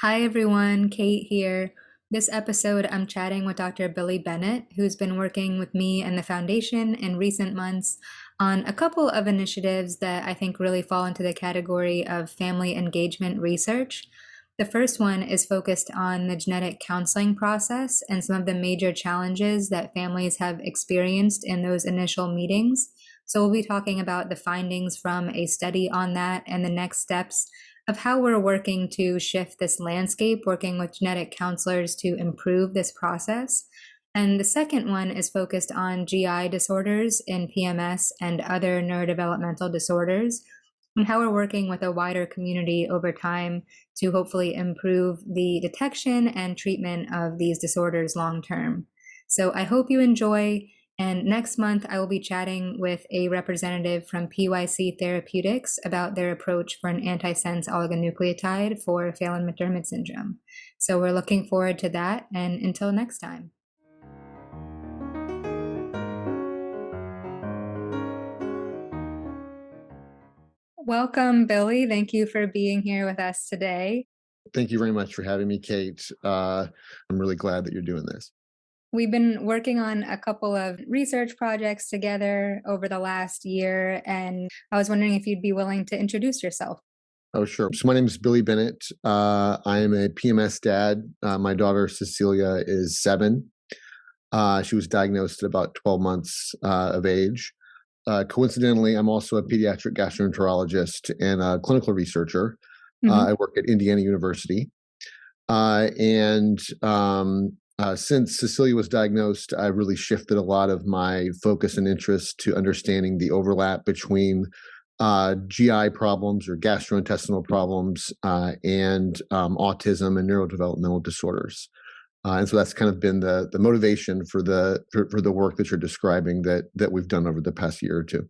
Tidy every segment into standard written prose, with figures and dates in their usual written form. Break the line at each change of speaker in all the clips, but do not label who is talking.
Hi everyone, Kate here. This episode, I'm chatting with Dr. Billy Bennett, who's been working with me and the foundation in recent months on a couple of initiatives that I think really fall into the category of family engagement research. The first one is focused on the genetic counseling process and some of the major challenges that families have experienced in those initial meetings. So we'll be talking about the findings from a study on that and the next steps of how we're working to shift this landscape, working with genetic counselors to improve this process. And the second one is focused on GI disorders in PMS and other neurodevelopmental disorders, and how we're working with a wider community over time to hopefully improve the detection and treatment of these disorders long term. So I hope you enjoy. And next month, I will be chatting with a representative from PYC Therapeutics about their approach for an antisense oligonucleotide for Phelan-McDermid syndrome. So we're looking forward to that. And until next time. Welcome, Billy. Thank you for being here with us today.
Thank you very much for having me, Kate. I'm really glad that you're doing this.
We've been working on a couple of research projects together over the last year, and I was wondering if you'd be willing to introduce yourself.
Oh, sure. So my name is Billy Bennett. I am a PMS dad. My daughter, Cecilia, is 7. She was diagnosed at about 12 months of age. Coincidentally, I'm also a pediatric gastroenterologist and a clinical researcher. I work at Indiana University. Since Cecilia was diagnosed, I really shifted a lot of my focus and interest to understanding the overlap between GI problems or gastrointestinal problems and autism and neurodevelopmental disorders. And so that's kind of been the motivation for the work that you're describing that we've done over the past year or two.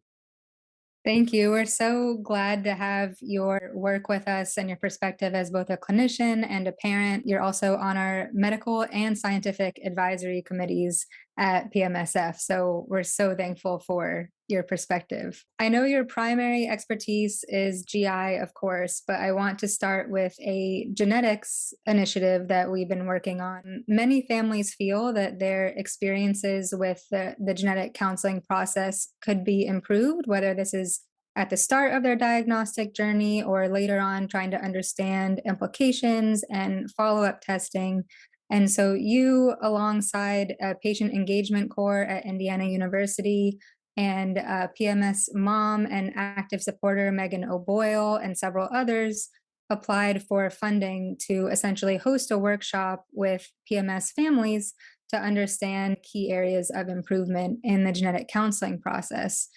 Thank you. We're so glad to have your work with us and your perspective as both a clinician and a parent. You're also on our medical and scientific advisory committees at PMSF. So we're so thankful for your perspective. I know your primary expertise is GI, of course, but I want to start with a genetics initiative that we've been working on. Many families feel that their experiences with the genetic counseling process could be improved, whether this is at the start of their diagnostic journey or later on trying to understand implications and follow-up testing. And so you, alongside a patient engagement core at Indiana University, and PMS mom and active supporter Megan O'Boyle and several others applied for funding to essentially host a workshop with PMS families to understand key areas of improvement in the genetic counseling process.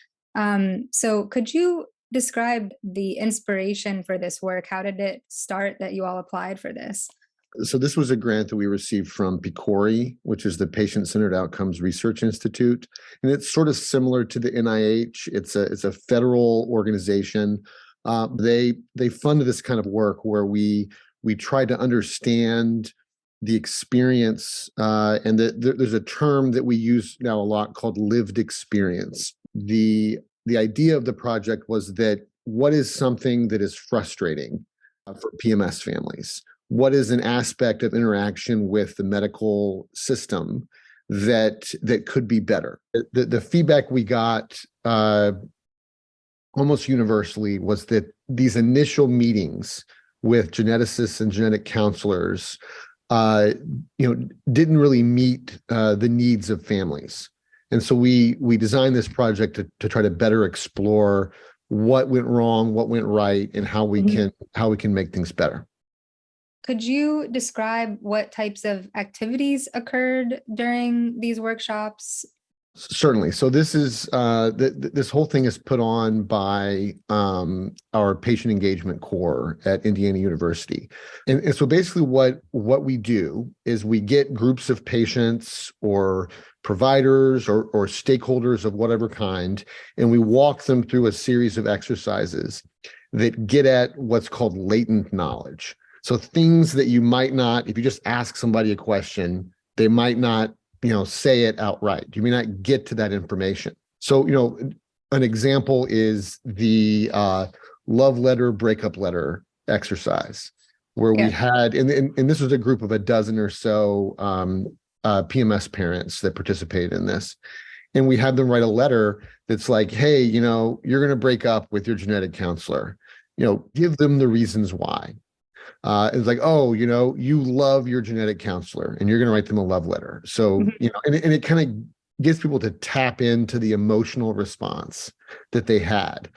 So could you describe the inspiration for this work? How did it start that you all applied for this?
So this was a grant that we received from PCORI, which is the Patient-Centered Outcomes Research Institute, and it's sort of similar to the NIH. It's a federal organization. They funded this kind of work where we try to understand the experience, and there's a term that we use now a lot called lived experience. The idea of the project was that what is something that is frustrating for PMS families? What is an aspect of interaction with the medical system that could be better? The feedback we got almost universally was that these initial meetings with geneticists and genetic counselors, didn't really meet the needs of families, and so we designed this project to try to better explore what went wrong, what went right, and how we can make things better.
Could you describe what types of activities occurred during these workshops?
Certainly. So this is this whole thing is put on by our patient engagement core at Indiana University, and so basically what we do is we get groups of patients or providers or stakeholders of whatever kind, and we walk them through a series of exercises that get at what's called latent knowledge. So things that you might not, if you just ask somebody a question, they might not, say it outright. You may not get to that information. So, an example is the love letter, breakup letter exercise. where we
Yeah.
had, and this was a group of a dozen or so PMS parents that participated in this. And we had them write a letter that's like, hey, you're going to break up with your genetic counselor. Give them the reasons why. It's like, oh, you love your genetic counselor and you're going to write them a love letter. So,
Mhm.
and it kind of gets people to tap into the emotional response that they had.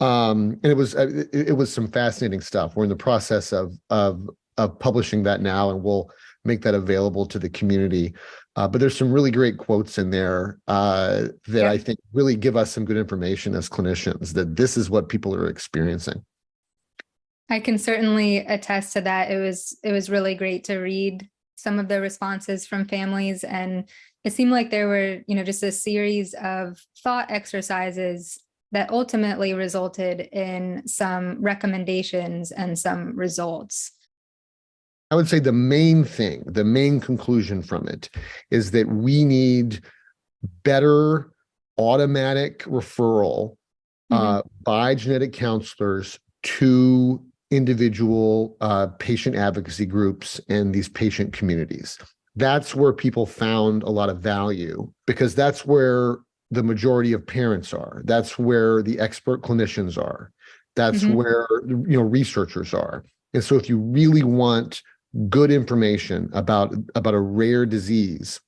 And it was some fascinating stuff. We're in the process of publishing that now, and we'll make that available to the community. But there's some really great quotes in there that I
Yep.
think really give us some good information as clinicians that this is what people are experiencing.
I can certainly attest to that. It was really great to read some of the responses from families, and it seemed like there were, just a series of thought exercises that ultimately resulted in some recommendations and some results.
I would say the main conclusion from it is that we need better automatic referral
Mhm.
by genetic counselors to individual patient advocacy groups and these patient communities. That's where people found a lot of value because that's where the majority of parents are. That's where the expert clinicians are. That's
Mhm.
where researchers are. And so if you really want good information about a rare disease,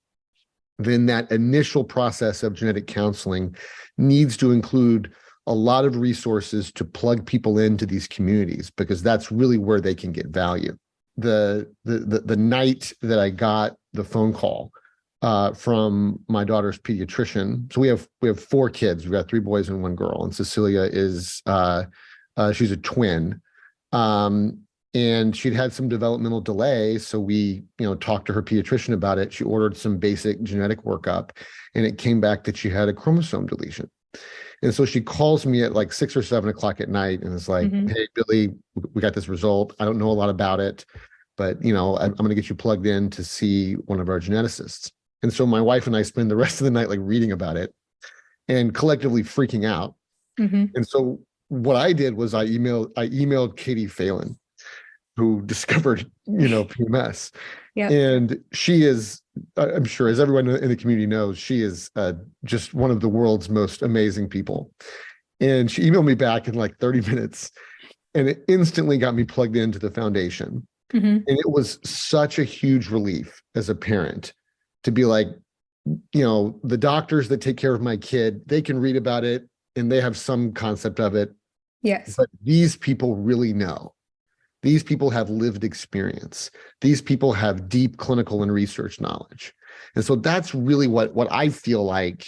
then that initial process of genetic counseling needs to include a lot of resources to plug people into these communities because that's really where they can get value. The night that I got the phone call from my daughter's pediatrician, so we have 4 kids. We've got 3 boys and 1 girl, and Cecilia is she's a twin. Um, and she'd had some developmental delay, so we talked to her pediatrician about it. She ordered some basic genetic workup, and it came back that she had a chromosome deletion. And so she calls me at like 6 or 7 o'clock at night and is like,
Mhm.
hey, Billy, we got this result. I don't know a lot about it, but I'm going to get you plugged in to see one of our geneticists. And so my wife and I spend the rest of the night like reading about it and collectively freaking out.
Mhm.
And so what I did was I emailed Katie Phelan, who discovered PMS,
Yep.
and she is, I'm sure, as everyone in the community knows, she is just one of the world's most amazing people. And she emailed me back in like 30 minutes, and it instantly got me plugged into the foundation.
Mhm.
And it was such a huge relief as a parent to be like, the doctors that take care of my kid, they can read about it and they have some concept of it,
Yes.
but these people really know. These people have lived experience. These people have deep clinical and research knowledge. And so that's really what I feel like,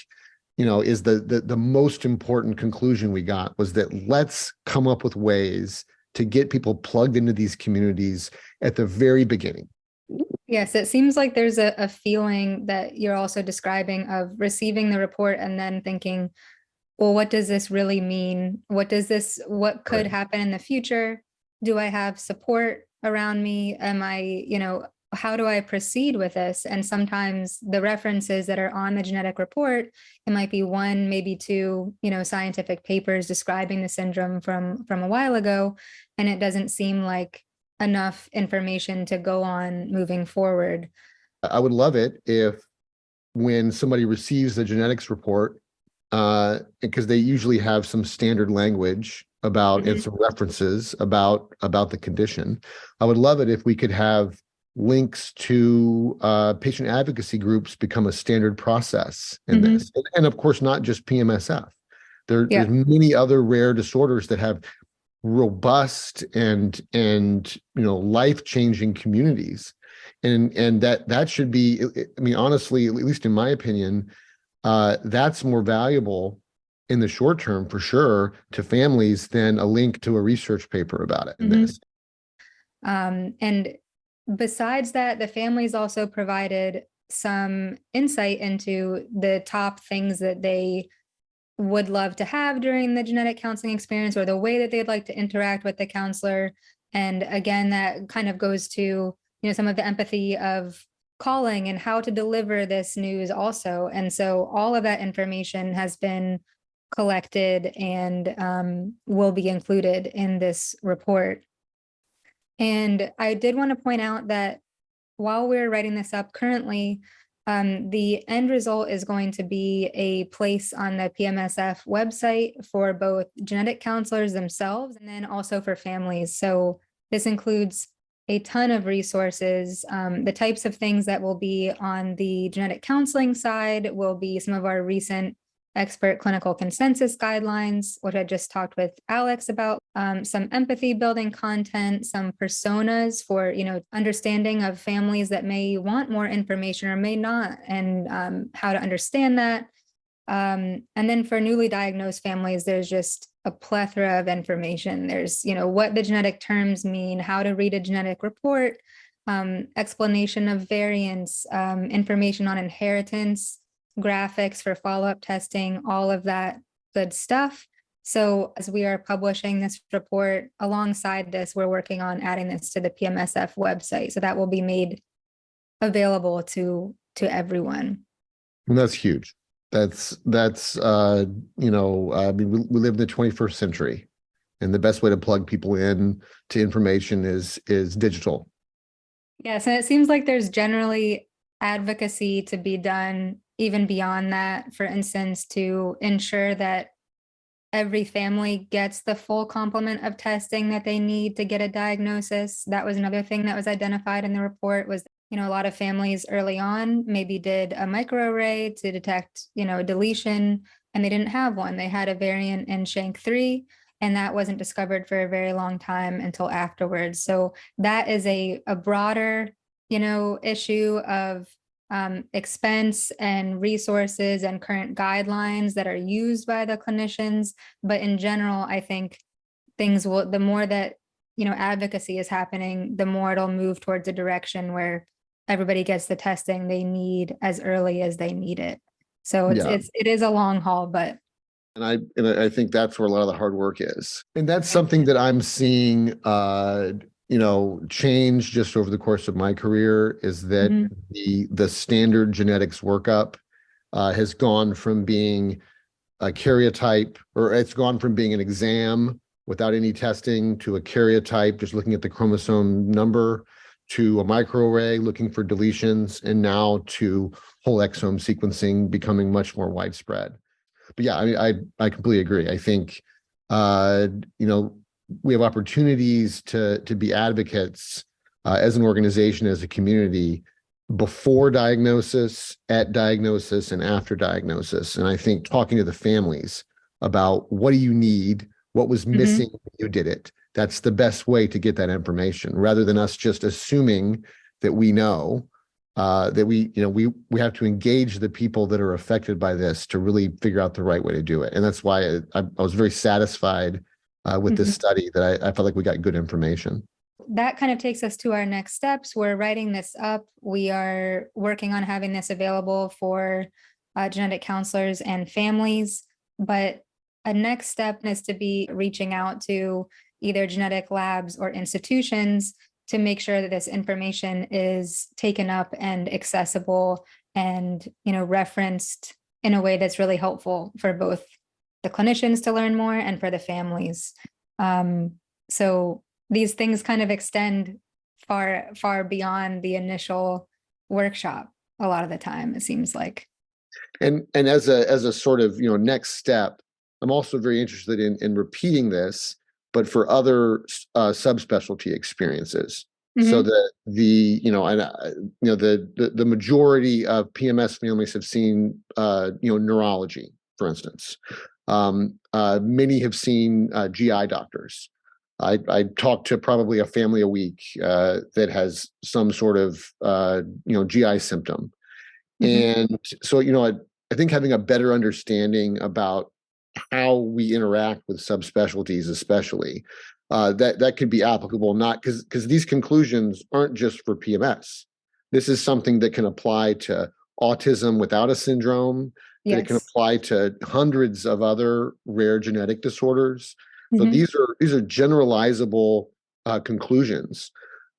is the most important conclusion we got was that let's come up with ways to get people plugged into these communities at the very beginning.
Yes, it seems like there's a feeling that you're also describing of receiving the report and then thinking, well, what does this really mean? What could
Right.
happen in the future? Do I have support around me? How do I proceed with this? And sometimes the references that are on the genetic report, it might be 1, maybe 2, scientific papers describing the syndrome from a while ago, and it doesn't seem like enough information to go on moving forward.
I would love it if when somebody receives the genetics report, because they usually have some standard language about and
Mhm.
some references about the condition. I would love it if we could have links to patient advocacy groups become a standard process in
Mhm.
this, and of course not just PMSF. There's
Yeah.
many other rare disorders that have robust and life-changing communities, and that should be. I mean, honestly, at least in my opinion, that's more valuable in the short term for sure to families than a link to a research paper about it in
Mhm.
this.
And besides that, the families also provided some insight into the top things that they would love to have during the genetic counseling experience or the way that they'd like to interact with the counselor. And again, that kind of goes to, some of the empathy of calling and how to deliver this news also. And so all of that information has been collected and will be included in this report. And I did want to point out that while we're writing this up currently, the end result is going to be a place on the PMSF website for both genetic counselors themselves and then also for families. So this includes a ton of resources. The types of things that will be on the genetic counseling side will be some of our recent expert clinical consensus guidelines, which I just talked with Alex about, some empathy building content, some personas for, understanding of families that may want more information or may not, and how to understand that. And then for newly diagnosed families, there's just a plethora of information. There's, what the genetic terms mean, how to read a genetic report, explanation of variants, information on inheritance, graphics for follow-up testing, all of that good stuff. So as we are publishing this report alongside this, we're working on adding this to the PMSF website. So that will be made available to everyone.
And that's huge. That's I mean, we live in the 21st century, and the best way to plug people in to information is digital.
Yes, and it seems like there's generally advocacy to be done even beyond that. For instance, to ensure that every family gets the full complement of testing that they need to get a diagnosis. That was another thing that was identified in the report was, a lot of families early on maybe did a microarray to detect, a deletion, and they didn't have one. They had a variant in SHANK3, and that wasn't discovered for a very long time until afterwards. So that is a broader, issue of expense and resources and current guidelines that are used by the clinicians. But in general, I think the more that, advocacy is happening, the more it'll move towards a direction where everybody gets the testing they need as early as they need it. So it is a long haul, but.
And I think that's where a lot of the hard work is. And that's something that I'm seeing, change just over the course of my career, is that the standard genetics workup has gone from being a karyotype, or it's gone from being an exam without any testing to a karyotype, just looking at the chromosome number, to a microarray looking for deletions, and now to whole exome sequencing becoming much more widespread. But yeah, I completely agree. I think we have opportunities to be advocates as an organization, as a community, before diagnosis, at diagnosis, and after diagnosis. And I think talking to the families about what do you need, what was missing when you did it, that's the best way to get that information, rather than us just assuming that we know. That we have to engage the people that are affected by this to really figure out the right way to do it. And that's why I was very satisfied with this study, that I felt like we got good information.
That kind of takes us to our next steps. We're writing this up. We are working on having this available for genetic counselors and families. But a next step is to be reaching out to either genetic labs or institutions to make sure that this information is taken up and accessible and, referenced in a way that's really helpful for both the clinicians to learn more and for the families. So these things kind of extend far, far beyond the initial workshop a lot of the time, it seems like.
And as a sort of, next step, I'm also very interested in repeating this, but for other subspecialty experiences. So that the majority of PMS families have seen neurology, for instance. Many have seen GI doctors. I talk to probably a family a week that has some sort of GI symptom, and so I think having a better understanding about how we interact with subspecialties, especially, that could be applicable, not because these conclusions aren't just for PMS. This is something that can apply to autism without a syndrome, that it can apply to hundreds of other rare genetic disorders. So these are generalizable conclusions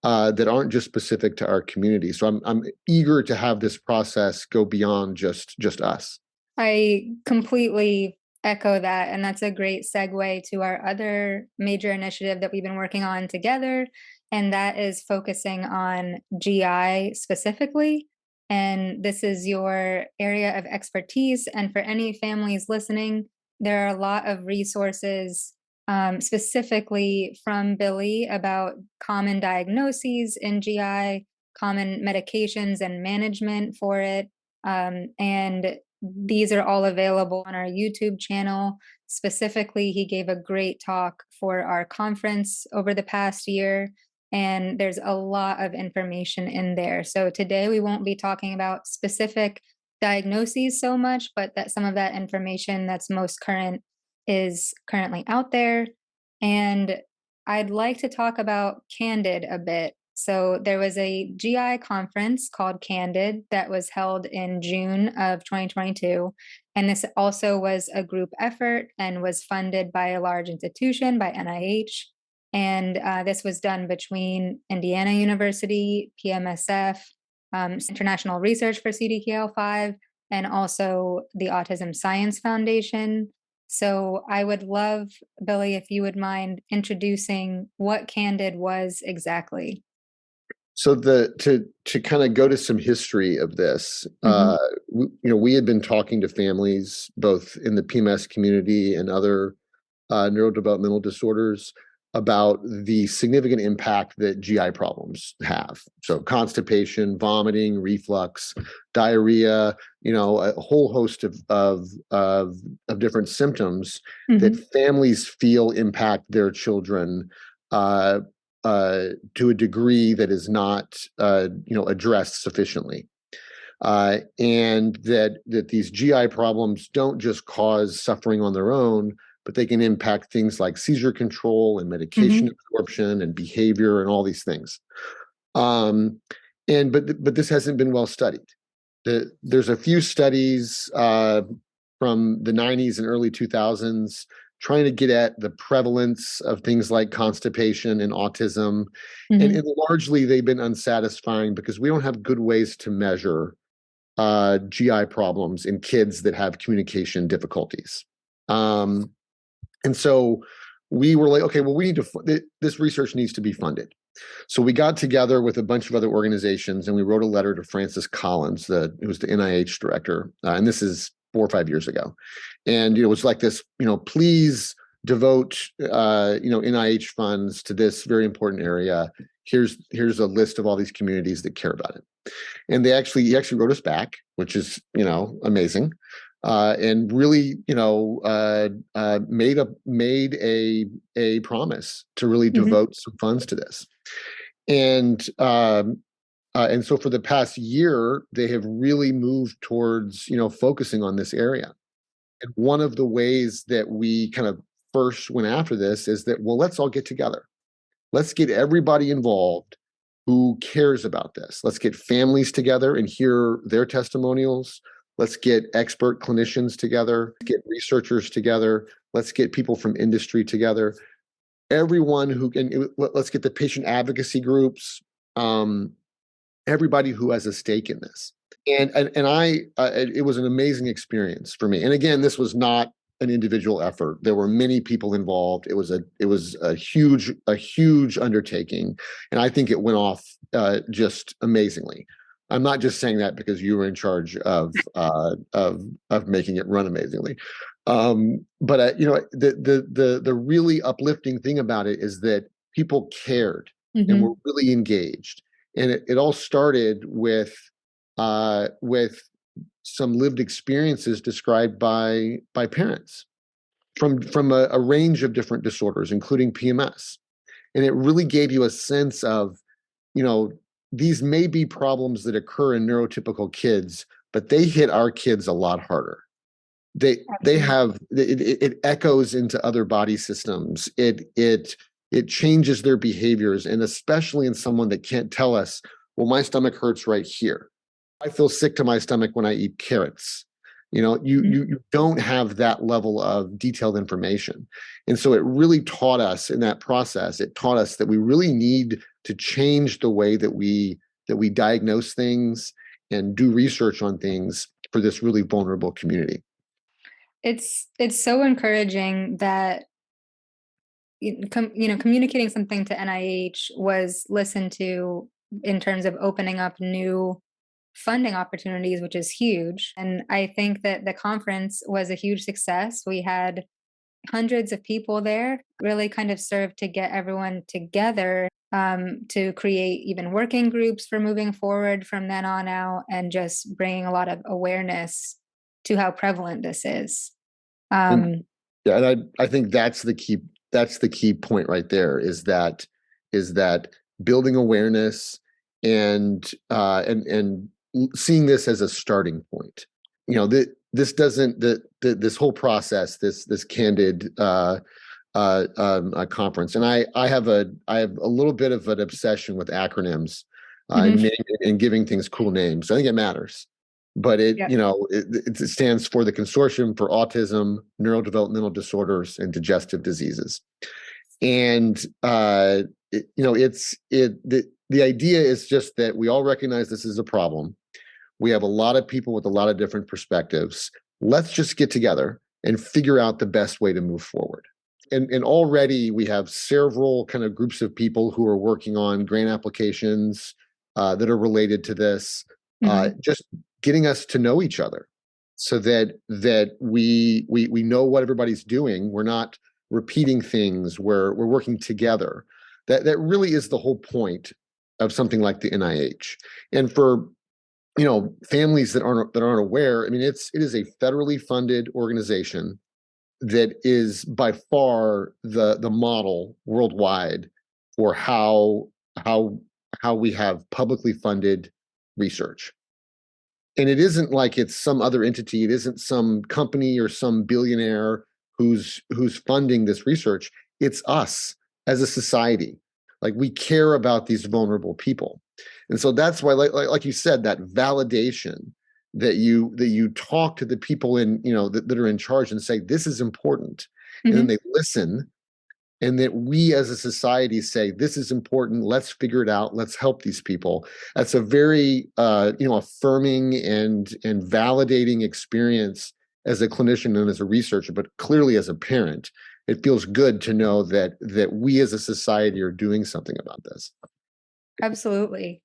that aren't just specific to our community. So I'm eager to have this process go beyond just us.
I completely echo that. And that's a great segue to our other major initiative that we've been working on together. and that is focusing on GI specifically. And this is your area of expertise. And for any families listening, there are a lot of resources specifically from Billy about common diagnoses in GI, common medications and management for it. And these are all available on our YouTube channel. Specifically, he gave a great talk for our conference over the past year, and there's a lot of information in there. So today we won't be talking about specific diagnoses so much, but that some of that information that's most current is currently out there. And I'd like to talk about CANDID a bit. So there was a GI conference called CANDID that was held in June of 2022. And this also was a group effort and was funded by a large institution, by NIH. And this was done between Indiana University, PMSF, International Research for CDKL5, and also the Autism Science Foundation. So I would love, Billy, if you would mind introducing what CANDID was exactly.
So to kind of go to some history of this, we had been talking to families both in the PMS community and other neurodevelopmental disorders about the significant impact that GI problems have. So constipation, vomiting, reflux, diarrhea, a whole host of different symptoms that families feel impact their children to a degree that is not addressed sufficiently. And that these GI problems don't just cause suffering on their own, but they can impact things like seizure control and medication absorption and behavior and all these things. But this hasn't been well studied. There's a few studies from the 90s and early 2000s trying to get at the prevalence of things like constipation and autism. And largely they've been unsatisfying because we don't have good ways to measure GI problems in kids that have communication difficulties. And so we were like, okay, well, this research needs to be funded. So we got together with a bunch of other organizations and we wrote a letter to Francis Collins, who was the NIH director. And this is 4 or 5 years ago. And it was like this, please devote, NIH funds to this very important area. Here's a list of all these communities that care about it. And he actually wrote us back, which is, amazing. And really, made a promise to really devote some funds to this. And so for the past year, they have really moved towards, focusing on this area. And one of the ways that we kind of first went after this is that, well, let's all get together. Let's get everybody involved who cares about this. Let's get families together and hear their testimonials. Let's get expert clinicians together, get researchers together. Let's get people from industry together. Everyone who can, let's get the patient advocacy groups, everybody who has a stake in this. And it was an amazing experience for me. And again, this was not an individual effort. There were many people involved. It was a huge undertaking, and I think it went off just amazingly. I'm not just saying that because you were in charge of making it run amazingly. But the really uplifting thing about it is that people cared and were really engaged, and it all started with some lived experiences described by parents from a range of different disorders, including PMS. And it really gave you a sense of, these may be problems that occur in neurotypical kids, but they hit our kids a lot harder. They have it echoes into other body systems. It changes their behaviors, and especially in someone that can't tell us, well, my stomach hurts right here. I feel sick to my stomach when I eat carrots. You don't have that level of detailed information. And so it really taught us in that process, it taught us that we really need to change the way that we diagnose things and do research on things for this really vulnerable community.
It's so encouraging that communicating something to NIH was listened to in terms of opening up new funding opportunities, which is huge. And I think that the conference was a huge success. We had hundreds of people there, really kind of served to get everyone together, to create even working groups for moving forward from then on out, and just bringing a lot of awareness to how prevalent this is.
And yeah, and I think that's the key point right there, is that building awareness and seeing this as a starting point. This doesn't this whole process, this CANDID conference, and I have a little bit of an obsession with acronyms and giving things cool names. I think it matters, but it stands for the Consortium for Autism, Neurodevelopmental Disorders, and Digestive Diseases, and the idea is just that we all recognize this is a problem. We have a lot of people with a lot of different perspectives. Let's just get together and figure out the best way to move forward. And already we have several kind of groups of people who are working on grant applications that are related to this, just getting us to know each other so that we know what everybody's doing. We're not repeating things. We're working together. That really is the whole point of something like the NIH. And for families that aren't aware, I mean, it is a federally funded organization that is by far the model worldwide for how we have publicly funded research. And it isn't like it's some other entity. It isn't some company or some billionaire who's funding this research. It's us as a society. Like, we care about these vulnerable people. And so that's why, like you said, that validation that you talk to the people that are in charge and say, this is important. And then they listen, and that we as a society say, this is important. Let's figure it out. Let's help these people. That's a very affirming and validating experience as a clinician and as a researcher, but clearly as a parent. It feels good to know that we as a society are doing something about this.
Absolutely.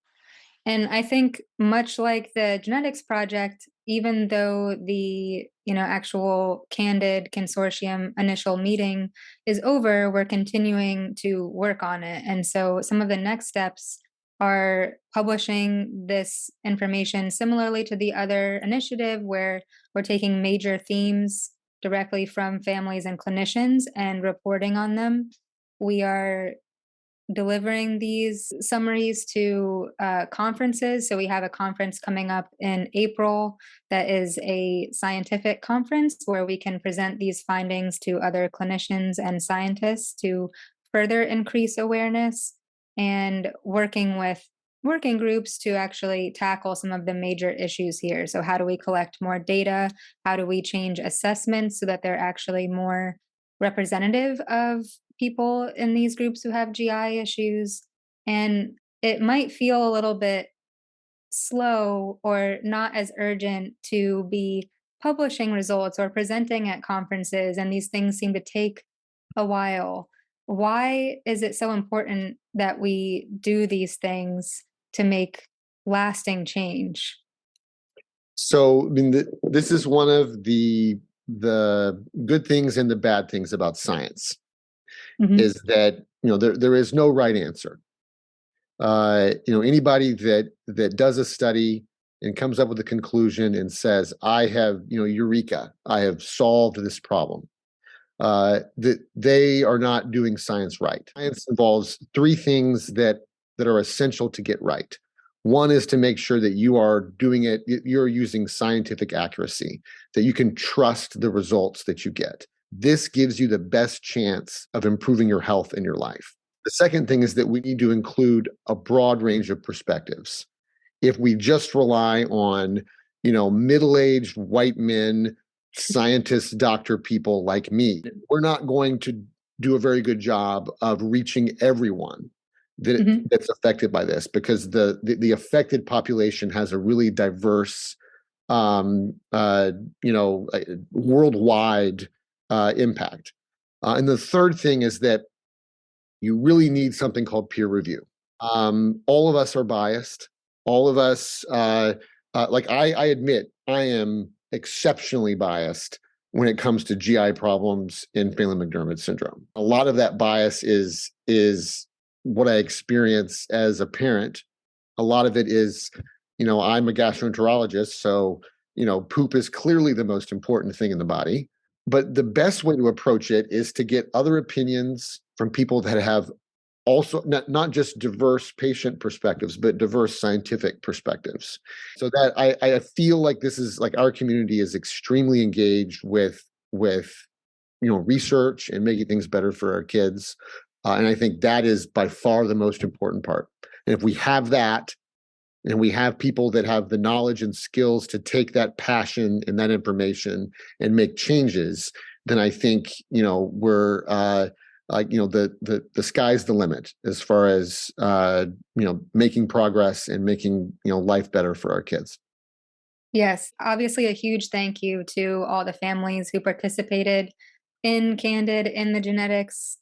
And I think, much like the genetics project, even though the actual CANDID consortium initial meeting is over, we're continuing to work on it. And so some of the next steps are publishing this information similarly to the other initiative, where we're taking major themes directly from families and clinicians and reporting on them. We are delivering these summaries to conferences. So we have a conference coming up in April that is a scientific conference where we can present these findings to other clinicians and scientists to further increase awareness, and working with working groups to actually tackle some of the major issues here. So how do we collect more data? How do we change assessments so that they're actually more representative of people in these groups who have GI issues? And it might feel a little bit slow or not as urgent to be publishing results or presenting at conferences, and these things seem to take a while. Why is it so important that we do these things to make lasting change?
So, I mean, this is one of the good things and the bad things about science, is that there is no right answer. Anybody that does a study and comes up with a conclusion and says, I have, eureka, I have solved this problem, that they are not doing science right. Science involves three things that are essential to get right. One is to make sure that you're using scientific accuracy, that you can trust the results that you get. This gives you the best chance of improving your health and your life. The second thing is that we need to include a broad range of perspectives. If we just rely on, middle-aged white men, scientists, doctor people like me, we're not going to do a very good job of reaching everyone that's affected by this, because the affected population has a really diverse, worldwide impact. And the third thing is that you really need something called peer review. All of us are biased. All of us, like I admit, I am exceptionally biased when it comes to GI problems in Phelan-McDermid syndrome. A lot of that bias is what I experience as a parent. A lot of it is, I'm a gastroenterologist, so poop is clearly the most important thing in the body. But the best way to approach it is to get other opinions from people that have also not just diverse patient perspectives, but diverse scientific perspectives. So that I feel like this is like our community is extremely engaged with research and making things better for our kids. And I think that is by far the most important part. And if we have that, and we have people that have the knowledge and skills to take that passion and that information and make changes, then I think we're the sky's the limit as far as making progress and making life better for our kids.
Yes, obviously a huge thank you to all the families who participated in CANDID, in the genetics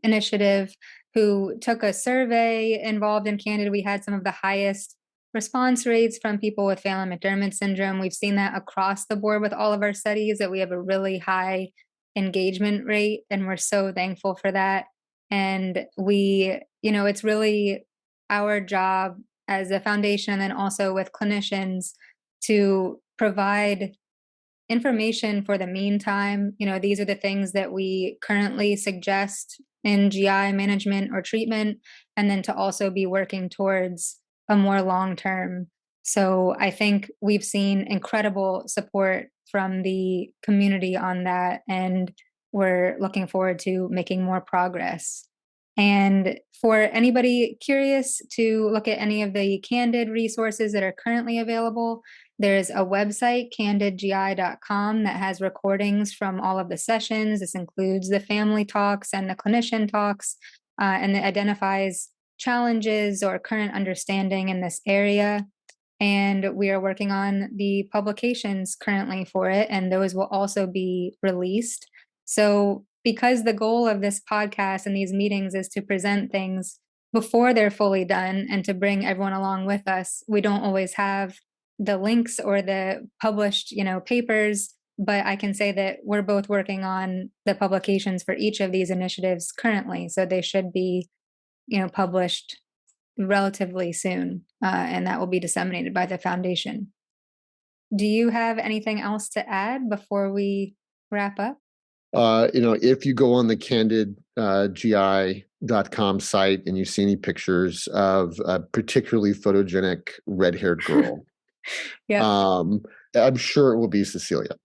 initiative, who took a survey involved in CANDID. We had some of the highest response rates from people with Phelan-McDermid syndrome. We've seen that across the board with all of our studies, that we have a really high engagement rate, and we're so thankful for that. And it's really our job as a foundation, and then also with clinicians, to provide information for the meantime. These are the things that we currently suggest in GI management or treatment, and then to also be working towards a more long-term. So I think we've seen incredible support from the community on that, and we're looking forward to making more progress. And for anybody curious to look at any of the CANDID resources that are currently available, there's a website, candidgi.com, that has recordings from all of the sessions. This includes the family talks and the clinician talks, and it identifies challenges or current understanding in this area. And we are working on the publications currently for it, and those will also be released. So because the goal of this podcast and these meetings is to present things before they're fully done and to bring everyone along with us, we don't always have the links or the published, papers, but I can say that we're both working on the publications for each of these initiatives currently. So they should be, published relatively soon, and that will be disseminated by the foundation. Do you have anything else to add before we wrap up?
If you go on the CANDIDGI.com site and you see any pictures of a particularly photogenic red-haired girl,
Yeah.
I'm sure it will be Cecilia.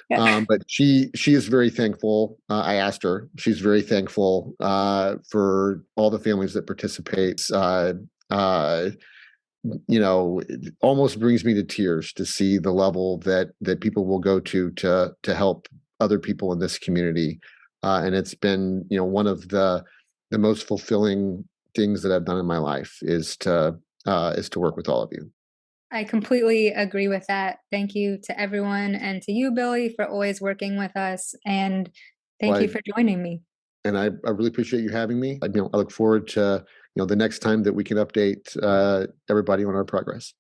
Yeah.
But she is very thankful. I asked her. She's very thankful for all the families that participate. It almost brings me to tears to see the level that people will go to help other people in this community. And it's been, one of the most fulfilling things that I've done in my life is to work with all of you.
I completely agree with that. Thank you to everyone, and to you, Billy, for always working with us. And thank you for joining me.
And I really appreciate you having me. I look forward to the next time that we can update everybody on our progress.